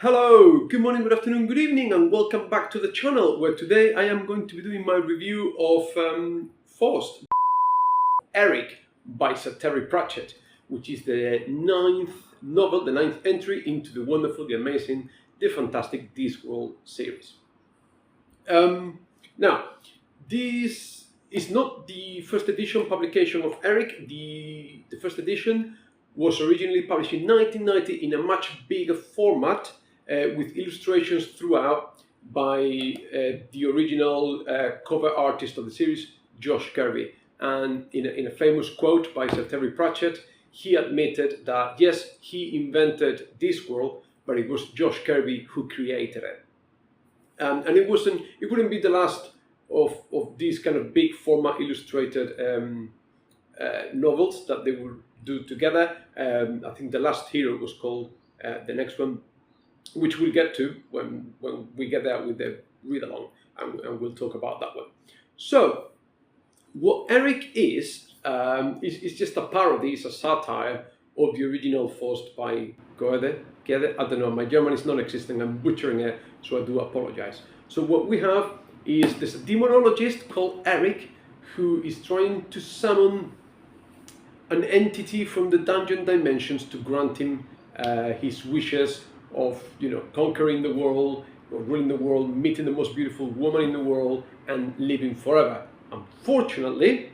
Hello, good morning, good afternoon, good evening, and welcome back to the channel where today I am going to be doing my review of Faust, Eric by Sir Terry Pratchett, which is the ninth novel, the ninth entry into the wonderful, the amazing, the fantastic Discworld series. Now, this is not the first edition publication of Eric. The first edition was originally published in 1990 in a much bigger format with illustrations throughout by the original cover artist of the series, Josh Kirby. And in a famous quote by Sir Terry Pratchett, he admitted that yes, he invented Discworld, but it was Josh Kirby who created it. And it wouldn't be the last of these kind of big format illustrated novels that they would do together. I think the last hero was called The Next One, which we'll get to when we get there with the read along, and we'll talk about that one. So, what Eric is just a parody, it's a satire of the original Faust by Goethe. I don't know, my German is non-existent, I'm butchering it, so I do apologize. So what we have is this demonologist called Eric who is trying to summon an entity from the dungeon dimensions to grant him his wishes of, conquering the world, or ruling the world, meeting the most beautiful woman in the world, and living forever. Unfortunately,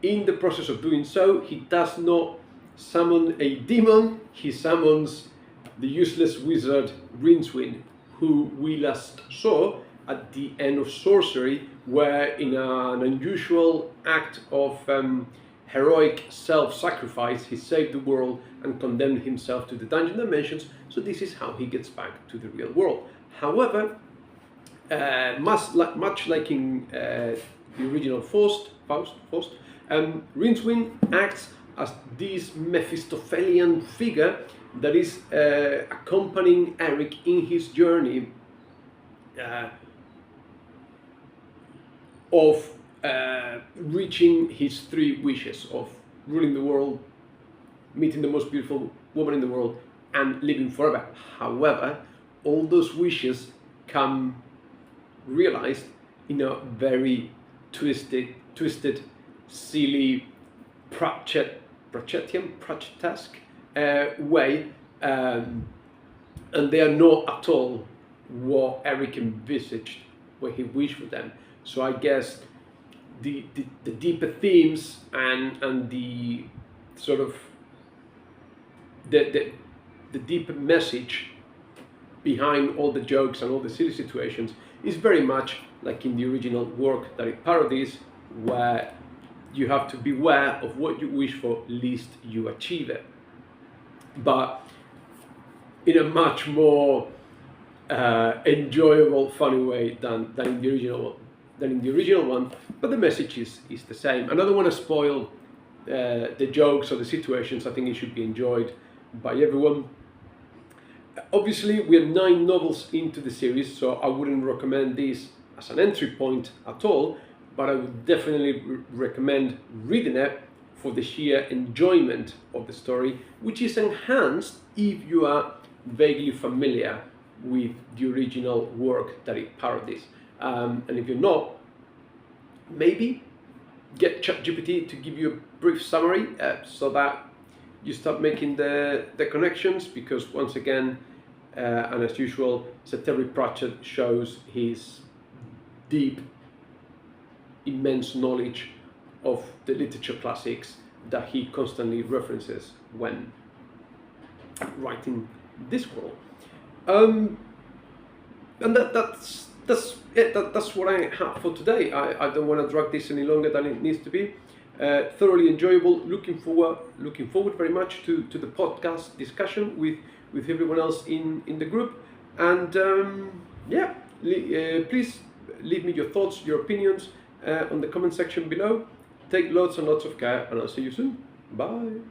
in the process of doing so, he does not summon a demon, he summons the useless wizard Rincewind, who we last saw at the end of Sorcery, where in an unusual act of heroic self-sacrifice, he saved the world and condemned himself to the dungeon dimensions. So this is how he gets back to the real world. However, much like in the original Faust, Rincewind acts as this Mephistophelian figure that is accompanying Eric in his journey of reaching his three wishes of ruling the world, meeting the most beautiful woman in the world, and living forever. However, all those wishes come realized in a very twisted, silly, Pratchettesque way, and they are not at all what Eric envisaged when he wished for them. So I guess the deeper themes and the sort of the deeper message behind all the jokes and all the silly situations is very much like in the original work that it parodies, where you have to beware of what you wish for, lest you achieve it. But in a much more enjoyable, funny way than in the original one. But the message is the same. And I don't want to spoil the jokes or the situations. I think it should be enjoyed by everyone. Obviously, we're 9 novels into the series, so I wouldn't recommend this as an entry point at all, but I would definitely recommend reading it for the sheer enjoyment of the story, which is enhanced if you are vaguely familiar with the original work that it parodies. And if you're not, maybe get ChatGPT to give you a brief summary so that you start making the connections, because once again, and as usual, Sir Terry Pratchett shows his deep, immense knowledge of the literature classics that he constantly references when writing Discworld. And that's it. That's what I have for today. I don't want to drag this any longer than it needs to be. Thoroughly enjoyable. Looking forward very much to the podcast discussion with everyone else in the group. And please leave me your thoughts, your opinions on the comment section below. Take lots and lots of care, and I'll see you soon. Bye.